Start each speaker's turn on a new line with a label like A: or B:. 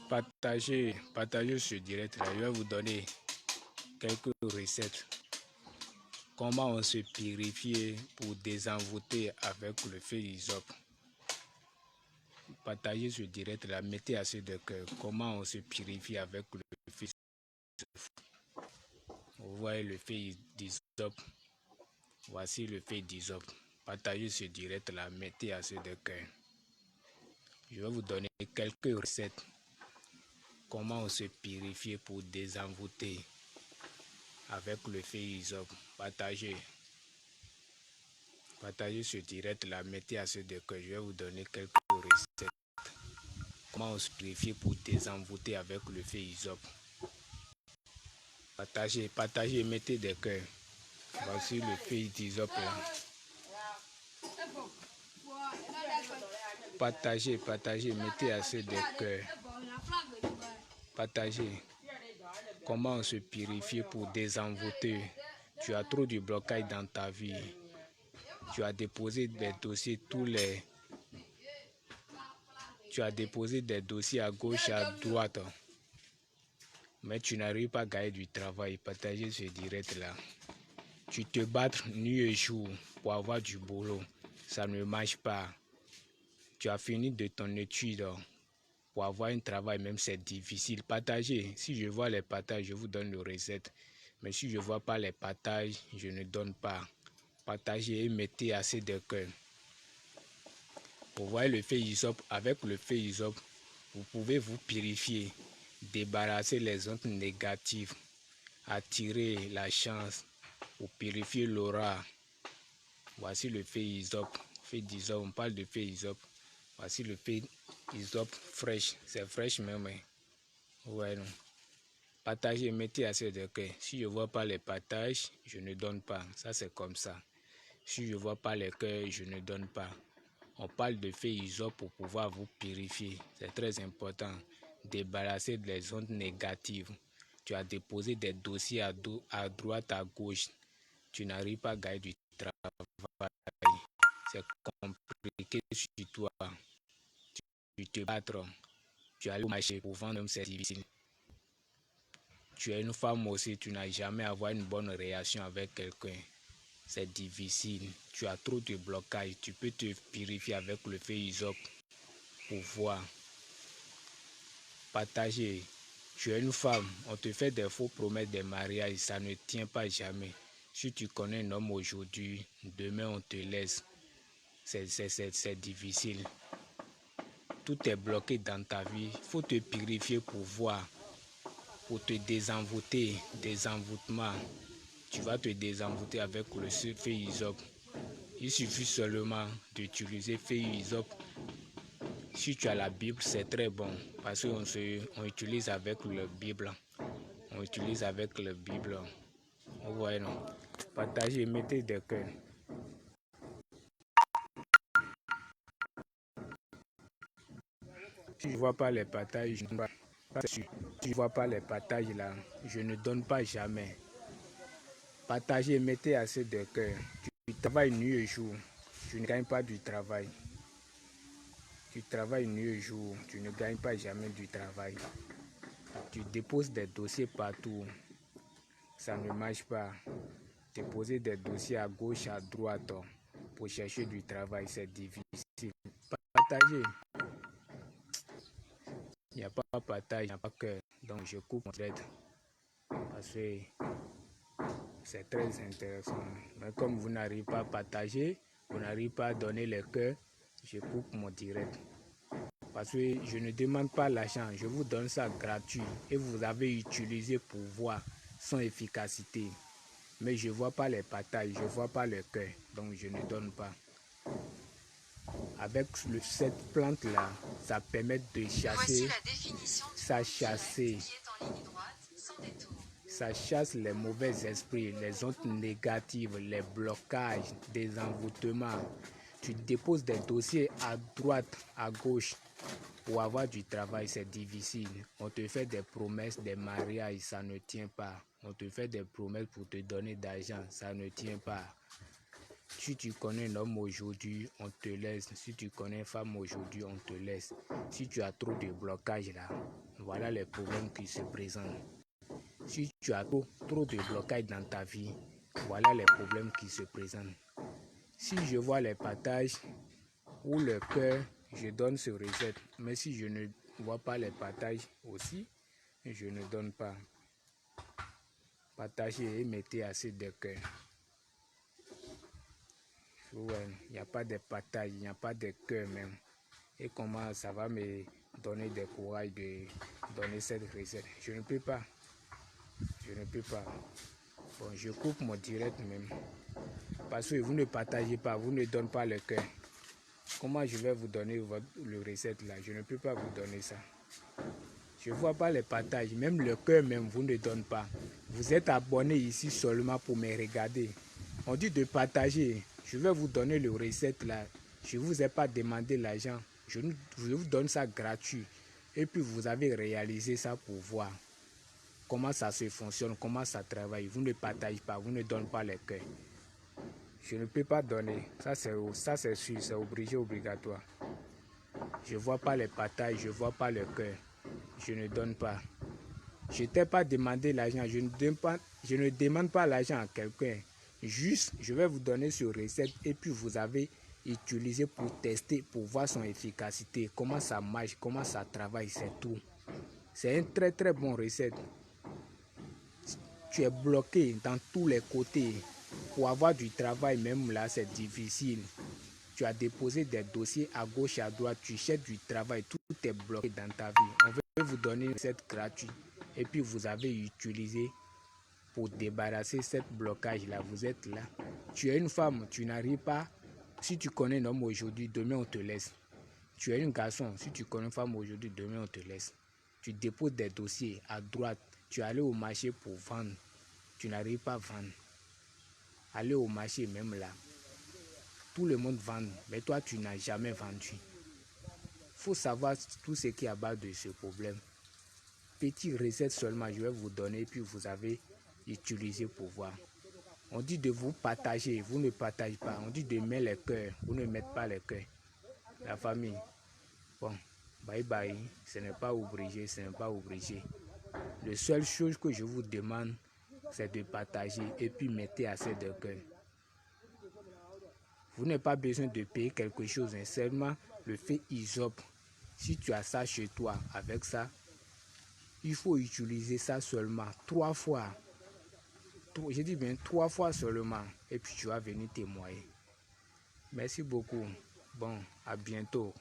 A: Partagez ce direct là. Je vais vous donner quelques recettes. Comment on se purifie pour désenvoûter avec le feu hysope. Partagez ce direct là. Mettez assez de cœur. Comment on se purifie avec le feu hysope. Vous voyez le feu d'hysope. Voici le feu d'hysope. Partagez ce direct là. Mettez assez de cœur. Je vais vous donner quelques recettes. Comment on se purifie pour désenvoûter avec le feu hysope. Partagez ce direct là, mettez assez de cœur. Je vais vous donner quelques recettes. Comment on se purifie pour désenvoûter avec le feu hysope. Partagez, mettez des cœurs. Voici le feu d'hysope là. Partagez, mettez assez de cœur. Partagez. Comment on se purifie pour désenvoûter. Tu as trop de blocage dans ta vie. Tu as déposé des dossiers Tu as déposé des dossiers à gauche, à droite. Mais tu n'arrives pas à gagner du travail. Partagez ce direct là. Tu te bats nuit et jour pour avoir du boulot. Ça ne marche pas. Tu as fini de ton étude. Pour avoir un travail, même c'est difficile. Partagez. Si je vois les partages, je vous donne le recette. Mais si je ne vois pas les partages, je ne donne pas. Partagez et mettez assez de cœur. Vous voyez le feu hysope. Avec le feu hysope, vous pouvez vous purifier, débarrasser les ondes négatives, attirer la chance, ou purifier l'aura. Voici le feu hysope. Feu d'hysope, on parle de feu hysope. Voici le feu hysope fraîche. C'est fraîche même. Ouais, non. Partagez, mettez assez de cœur. Si je ne vois pas les partages, je ne donne pas. Ça, c'est comme ça. Si je ne vois pas les cœurs, je ne donne pas. On parle de feu hysope pour pouvoir vous purifier. C'est très important. Débarrasser des ondes négatives. Tu as déposé des dossiers à droite, à gauche. Tu n'arrives pas à gagner du travail. C'est compliqué sur toi. Tu te bats. Tu allais au marché pour vendre, même c'est difficile. Tu es une femme aussi, tu n'as jamais avoir une bonne réaction avec quelqu'un. C'est difficile. Tu as trop de blocages. Tu peux te purifier avec le feu hysope pour voir. Partager. Tu es une femme, on te fait des faux promesses de mariage, ça ne tient pas jamais. Si tu connais un homme aujourd'hui, demain on te laisse. C'est difficile. Tout est bloqué dans ta vie. Il faut te purifier pour voir, pour te désenvoûter, désenvoûtement. Tu vas te désenvoûter avec le feu hysope. Il suffit seulement d'utiliser feu hysope. Si tu as la Bible, c'est très bon parce qu'on utilise avec la Bible. On utilise avec la Bible. Vous voyez, non? Partagez, mettez des cœurs. Si je ne vois pas les partages, je ne donne pas. Si je ne vois pas les partages là, je ne donne pas jamais. Partagez, mettez assez de cœur. Tu travailles nuit et jour, tu ne gagnes pas du travail. Tu travailles nuit et jour, tu ne gagnes pas jamais du travail. Tu déposes des dossiers partout, ça ne marche pas. Déposer des dossiers à gauche, à droite pour chercher du travail, c'est difficile. Partagez. Il n'y a pas de partage, il n'y a pas de cœur. Donc je coupe mon direct parce que c'est très intéressant. Mais comme vous n'arrivez pas à partager, vous n'arrivez pas à donner le cœur, je coupe mon direct. Parce que je ne demande pas l'argent, je vous donne ça gratuit et vous avez utilisé pour voir sans efficacité. Mais je ne vois pas les partages, je ne vois pas le cœur, donc je ne donne pas. Avec cette plante-là, ça permet de chasser, ça chasse les mauvais esprits, les ondes négatives, les blocages, des envoûtements. Tu déposes des dossiers à droite, à gauche. Pour avoir du travail, c'est difficile. On te fait des promesses, des mariages, ça ne tient pas. On te fait des promesses pour te donner d'argent, ça ne tient pas. Si tu connais un homme aujourd'hui, on te laisse. Si tu connais une femme aujourd'hui, on te laisse. Si tu as trop de blocages là, Voilà les problèmes qui se présentent. Si tu as trop de blocages dans ta vie, voilà les problèmes qui se présentent. Si je vois les partages ou le cœur, je donne ce reset. Mais si je ne vois pas les partages aussi, je ne donne pas. Partagez et mettez assez de cœur. Ouais, il n'y a pas de partage, il n'y a pas de cœur même. Et comment ça va me donner des courage de donner cette recette? Je ne peux pas. Je ne peux pas. Bon, je coupe mon direct même. Parce que vous ne partagez pas, vous ne donnez pas le cœur. Comment je vais vous donner le recette là? Je ne peux pas vous donner ça. Je ne vois pas les partages, même le cœur même, vous ne donnez pas. Vous êtes abonné ici seulement pour me regarder. On dit de partager. Je vais vous donner le recette là. Je ne vous ai pas demandé l'argent. Je vous donne ça gratuit. Et puis vous avez réalisé ça pour voir comment ça se fonctionne, comment ça travaille. Vous ne partagez pas, vous ne donnez pas le cœur. Je ne peux pas donner. Ça c'est sûr, c'est obligé, obligatoire. Je ne vois pas les partages, je ne vois pas le cœur. Je ne donne pas. Je ne t'ai pas demandé l'argent. Je ne demande pas l'argent à quelqu'un. Juste, je vais vous donner ce recette et puis vous avez utilisé pour tester, pour voir son efficacité, comment ça marche, comment ça travaille, c'est tout. C'est un très très bon recette. Tu es bloqué dans tous les côtés. Pour avoir du travail même là, c'est difficile. Tu as déposé des dossiers à gauche et à droite, tu cherches du travail, tout est bloqué dans ta vie. On veut vous donner une recette gratuite et puis vous avez utilisé pour débarrasser ce blocage là. Vous êtes là. Tu es une femme, tu n'arrives pas. Si tu connais un homme aujourd'hui, demain on te laisse. Tu es un garçon, si tu connais une femme aujourd'hui, demain on te laisse. Tu déposes des dossiers à droite, tu es allé au marché pour vendre, tu n'arrives pas à vendre. Aller au marché même là, tout le monde vend, mais toi tu n'as jamais vendu. Il faut savoir tout ce qui est à base de ce problème. Petite recette seulement, je vais vous donner, puis vous avez utilisé pour voir. On dit de vous partager, vous ne partagez pas. On dit de mettre les cœurs, vous ne mettez pas les cœurs. La famille, bon, bye bye, ce n'est pas obligé, ce n'est pas obligé. La seule chose que je vous demande, c'est de partager et puis mettez assez de cœur. Vous n'avez pas besoin de payer quelque chose, hein, seulement le fait ISOP. Si tu as ça chez toi, avec ça, il faut utiliser ça seulement 3 fois. Je dis bien 3 fois seulement. Et puis tu vas venir témoigner. Merci beaucoup. Bon, à bientôt.